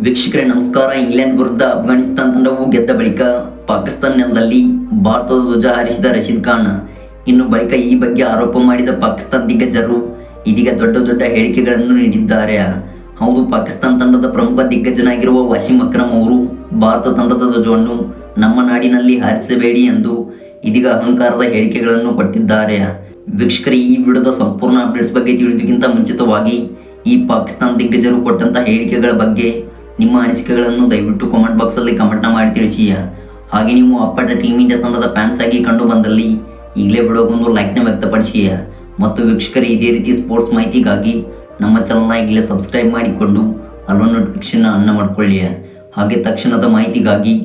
ವೀಕ್ಷಕರೇ ನಮಸ್ಕಾರ. ಇಂಗ್ಲೆಂಡ್ ವಿರುದ್ಧ ಅಫ್ಘಾನಿಸ್ತಾನ ತಂಡವು ಗೆದ್ದ ಬಳಿಕ ಪಾಕಿಸ್ತಾನ ನೆಲದಲ್ಲಿ ಭಾರತದ ಧ್ವಜ ಹಾರಿಸಿದ ರಶೀದ್ ಖಾನ್ ಇನ್ನು ಬಳಿಕ ಈ ಬಗ್ಗೆ ಆರೋಪ ಮಾಡಿದ ಪಾಕಿಸ್ತಾನ ದಿಗ್ಗಜರು ಇದೀಗ ದೊಡ್ಡ ಹೇಳಿಕೆಗಳನ್ನು ನೀಡಿದ್ದಾರೆ. ಹೌದು, ಪಾಕಿಸ್ತಾನ ತಂಡದ ಪ್ರಮುಖ ದಿಗ್ಗಜನಾಗಿರುವ ವಾಸಿಂ ಅಕ್ರಮ್ ಅವರು ಭಾರತ ತಂಡದ ಧ್ವಜವನ್ನು ನಮ್ಮ ನಾಡಿನಲ್ಲಿ ಹಾರಿಸಬೇಡಿ ಎಂದು ಇದೀಗ ಅಹಂಕಾರದ ಹೇಳಿಕೆಗಳನ್ನು ಕೊಟ್ಟಿದ್ದಾರೆ. ವೀಕ್ಷಕರೇ, ಈ ವಿಡಿಯೋದ ಸಂಪೂರ್ಣ ಅಪ್ಡೇಟ್ಸ್ ಬಗ್ಗೆ ತಿಳಿದುಕ್ಕಿಂತ ಮುಂಚಿತವಾಗಿ ಈ ಪಾಕಿಸ್ತಾನ ದಿಗ್ಗಜರು ಕೊಟ್ಟಂತಹ ಹೇಳಿಕೆಗಳ ಬಗ್ಗೆ ನಿಮ್ಮ ಅನಿಸಿಕೆಗಳನ್ನು ದಯವಿಟ್ಟು ಕಾಮೆಂಟ್ ಬಾಕ್ಸಲ್ಲಿ ಕಮೆಂಟ್ನ ಮಾಡಿ ತಿಳಿಸಿ. ಹಾಗೆ ನೀವು ಅಪ್ಪಟ ಟೀಮ್ ಇಂಡಿಯಾ ತಂಡದ ಫ್ಯಾನ್ಸ್ ಆಗಿ ಕಂಡು ಬಂದಲ್ಲಿ ಈಗಲೇ ವಿಡಿಯೋಗೊಂದು ಲೈಕ್ನ ವ್ಯಕ್ತಪಡಿಸಿ. ಮತ್ತು ವೀಕ್ಷಕರೇ, ಇದೇ ರೀತಿ ಸ್ಪೋರ್ಟ್ಸ್ ಮಾಹಿತಿಗಾಗಿ ನಮ್ಮ ಚಾನಲ್ನ ಈಗಲೇ ಸಬ್ಸ್ಕ್ರೈಬ್ ಮಾಡಿಕೊಂಡು ಅಲ್ಲೋ ನೋಟಿಫಿಕೇಶನ್ ಅನ್ನ ಮಾಡಿಕೊಳ್ಳಿ. ಹಾಗೆ ತಕ್ಷಣದ ಮಾಹಿತಿಗಾಗಿ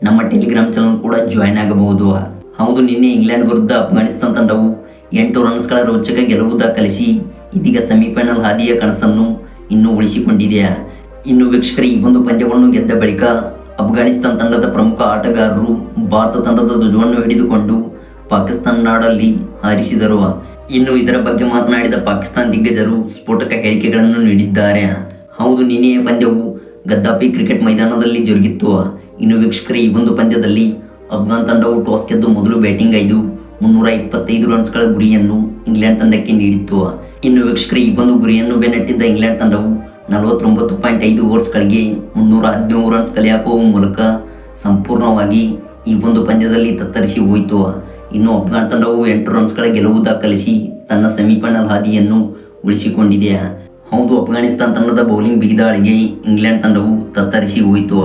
ನಮ್ಮ ಟೆಲಿಗ್ರಾಮ್ ಚಾನಲ್ ಕೂಡ ಜಾಯ್ನ್ ಆಗಬಹುದು. ಹೌದು, ನಿನ್ನೆ ಇಂಗ್ಲೆಂಡ್ ವಿರುದ್ಧ ಅಫ್ಘಾನಿಸ್ತಾನ ತಂಡವು 8 ರನ್ಸ್ಗಳ ರೋಚಕ ಗೆಲುವು ದಾಖಲಿಸಿ ಇದೀಗ ಸೆಮಿಫೈನಲ್ ಹಾದಿಯ ಕನಸನ್ನು ಇನ್ನೂ ಉಳಿಸಿಕೊಂಡಿದೆ. ಇನ್ನು ವೀಕ್ಷಕರೇ, ಈ ಒಂದು ಪಂದ್ಯವನ್ನು ಗೆದ್ದ ಬಳಿಕ ಅಫ್ಘಾನಿಸ್ತಾನ ತಂಡದ ಪ್ರಮುಖ ಆಟಗಾರರು ಭಾರತ ತಂಡದ ಧ್ವಜವನ್ನು ಹಿಡಿದುಕೊಂಡು ಪಾಕಿಸ್ತಾನ ನಾಡಲ್ಲಿ ಹಾರಿಸಿದರು. ಇನ್ನು ಇದರ ಬಗ್ಗೆ ಮಾತನಾಡಿದ ಪಾಕಿಸ್ತಾನ ದಿಗ್ಗಜರು ಸ್ಫೋಟಕ ಹೇಳಿಕೆಗಳನ್ನು ನೀಡಿದ್ದಾರೆ. ಹೌದು, ನಿನ್ನೆಯ ಪಂದ್ಯವು ಗದ್ದಾಫಿ ಕ್ರಿಕೆಟ್ ಮೈದಾನದಲ್ಲಿ ಜರುಗಿತ್ತು. ಇನ್ನು ವೀಕ್ಷಕರೇ, ಈ ಒಂದು ಪಂದ್ಯದಲ್ಲಿ ಅಫ್ಘಾನ್ ತಂಡವು ಟಾಸ್ ಗೆದ್ದು ಮೊದಲು ಬ್ಯಾಟಿಂಗ್ 325 ರನ್ಸ್ಗಳ ಗುರಿಯನ್ನು ಇಂಗ್ಲೆಂಡ್ ತಂಡಕ್ಕೆ ನೀಡಿತ್ತು. ಇನ್ನು ವೀಕ್ಷಕರೇ, ಈ ಒಂದು ಗುರಿಯನ್ನು ಬೆನ್ನಟ್ಟಿದ್ದ ಇಂಗ್ಲೆಂಡ್ ತಂಡವು 49.5 ಓವರ್ಸ್ಗಳಿಗೆ 317 ರನ್ಸ್ ಕಲೆ ಹಾಕುವ ಮೂಲಕ ಸಂಪೂರ್ಣವಾಗಿ ಈ ಒಂದು ಪಂದ್ಯದಲ್ಲಿ ತತ್ತರಿಸಿ ಹೋಯಿತು. ಇನ್ನು ಅಫ್ಘಾನ್ ತಂಡವು 8 ರನ್ಸ್ಗಳ ಗೆಲುವು ದಾಖಲಿಸಿ ತನ್ನ ಸೆಮಿಫೈನಲ್ ಹಾದಿಯನ್ನು ಉಳಿಸಿಕೊಂಡಿದೆ. ಹೌದು, ಅಫ್ಘಾನಿಸ್ತಾನ ತಂಡದ ಬೌಲಿಂಗ್ ಬಿಗಿದಾಳಿಗೆ ಇಂಗ್ಲೆಂಡ್ ತಂಡವು ತತ್ತರಿಸಿ ಹೋಯಿತು.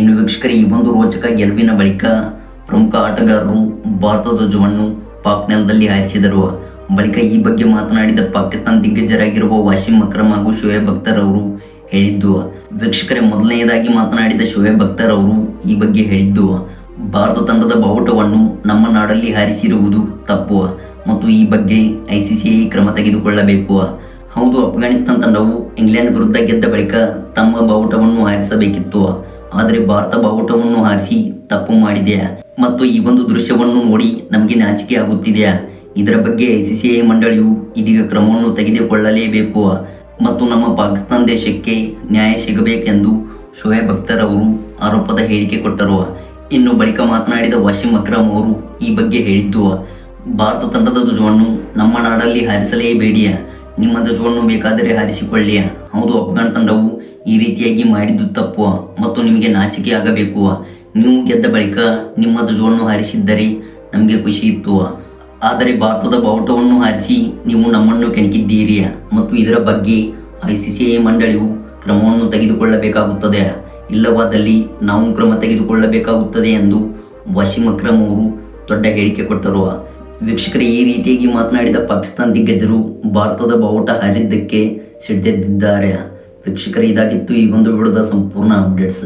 ಇನ್ನು ವೀಕ್ಷಕರೇ, ಈ ಒಂದು ರೋಚಕ ಗೆಲುವಿನ ಬಳಿಕ ಪ್ರಮುಖ ಆಟಗಾರರು ಭಾರತ ಧ್ವಜವನ್ನು ಪಾಕ್ ನೆಲದಲ್ಲಿ ಹಾರಿಸಿದರು. ಬಳಿಕ ಈ ಬಗ್ಗೆ ಮಾತನಾಡಿದ ಪಾಕಿಸ್ತಾನ ದಿಗ್ಗಜರಾಗಿರುವ ವಾಸಿಂ ಅಕ್ರಮ್ ಹಾಗೂ ಶೋಯಬ್ ಅಖ್ತರ್ ಅವರು ಹೇಳಿದ್ದು. ವೀಕ್ಷಕರೇ, ಮೊದಲನೆಯದಾಗಿ ಮಾತನಾಡಿದ ಶೋಯಬ್ ಅಖ್ತರ್ ಅವರು ಈ ಬಗ್ಗೆ ಹೇಳಿದ್ದು, ಭಾರತ ತಂಡದ ಬಾವುಟವನ್ನು ನಮ್ಮ ನಾಡಲ್ಲಿ ಹಾರಿಸಿರುವುದು ತಪ್ಪು ಮತ್ತು ಈ ಬಗ್ಗೆ ICCI ಕ್ರಮ ತೆಗೆದುಕೊಳ್ಳಬೇಕು. ಹೌದು, ಅಫ್ಘಾನಿಸ್ತಾನ ತಂಡವು ಇಂಗ್ಲೆಂಡ್ ವಿರುದ್ಧ ಗೆದ್ದ ಬಳಿಕ ತಮ್ಮ ಬಾವುಟವನ್ನು ಹಾರಿಸಬೇಕಿತ್ತು, ಆದರೆ ಭಾರತ ಬಾವುಟವನ್ನು ಹಾರಿಸಿ ತಪ್ಪು ಮಾಡಿದೆ ಮತ್ತು ಈ ಒಂದು ದೃಶ್ಯವನ್ನು ನೋಡಿ ನಮಗೆ ನಾಚಿಕೆ ಆಗುತ್ತಿದೆ. ಇದರ ಬಗ್ಗೆ ICCI ಮಂಡಳಿಯು ಇದೀಗ ಕ್ರಮವನ್ನು ತೆಗೆದುಕೊಳ್ಳಲೇಬೇಕು ಮತ್ತು ನಮ್ಮ ಪಾಕಿಸ್ತಾನ ದೇಶಕ್ಕೆ ನ್ಯಾಯ ಸಿಗಬೇಕೆಂದು ಶೋಯಬ್ ಅಖ್ತರ್ ಅವರು ಆರೋಪದ ಹೇಳಿಕೆ ಕೊಟ್ಟರು. ಇನ್ನು ಬಳಿಕ ಮಾತನಾಡಿದ ವಾಸಿಂ ಅಕ್ರಮ್ ಅವರು ಈ ಬಗ್ಗೆ ಹೇಳಿದ್ದು, ಭಾರತ ತಂಡದ ಧ್ವಜವನ್ನು ನಮ್ಮ ನಾಡಲ್ಲಿ ಹಾರಿಸಲೇಬೇಡಿ, ನಿಮ್ಮ ಧ್ವಜವನ್ನು ಬೇಕಾದರೆ ಹಾರಿಸಿಕೊಳ್ಳಿ. ಹೌದು, ಅಫ್ಘಾನ್ ತಂಡವು ಈ ರೀತಿಯಾಗಿ ಮಾಡಿದ್ದು ತಪ್ಪು ಮತ್ತು ನಿಮಗೆ ನಾಚಿಕೆ ಆಗಬೇಕು. ನೀವು ಗೆದ್ದ ಬಳಿಕ ನಿಮ್ಮ ಧ್ವಜವನ್ನು ಹಾರಿಸಿದ್ದರೆ ನಮಗೆ ಖುಷಿ ಇತ್ತು, ಆದರೆ ಭಾರತದ ಬಾವುಟವನ್ನು ಹಾರಿಸಿ ನೀವು ನಮ್ಮನ್ನು ಕೆಣಕಿದ್ದೀರಿ ಮತ್ತು ಇದರ ಬಗ್ಗೆ ICCI ಮಂಡಳಿಯು ಕ್ರಮವನ್ನು ತೆಗೆದುಕೊಳ್ಳಬೇಕಾಗುತ್ತದೆ, ಇಲ್ಲವಾದಲ್ಲಿ ನಾವು ಕ್ರಮ ತೆಗೆದುಕೊಳ್ಳಬೇಕಾಗುತ್ತದೆ ಎಂದು ವಾಸಿಂ ಅಕ್ರಮ್ ಅವರು ದೊಡ್ಡ ಹೇಳಿಕೆ ಕೊಟ್ಟರು. ವೀಕ್ಷಕರೇ, ಈ ರೀತಿಯಾಗಿ ಮಾತನಾಡಿದ ಪಾಕಿಸ್ತಾನ ದಿಗ್ಗಜರು ಭಾರತದ ಬಾವುಟ ಹಾರಿದ್ದಕ್ಕೆ ಸಿಡಿದೆದ್ದಿದ್ದಾರೆ. ವೀಕ್ಷಕರೇ, ಇದಾಗಿತ್ತು ಈ ಒಂದು ವಿಡಿಯೋದ ಸಂಪೂರ್ಣ ಅಪ್ಡೇಟ್ಸ್.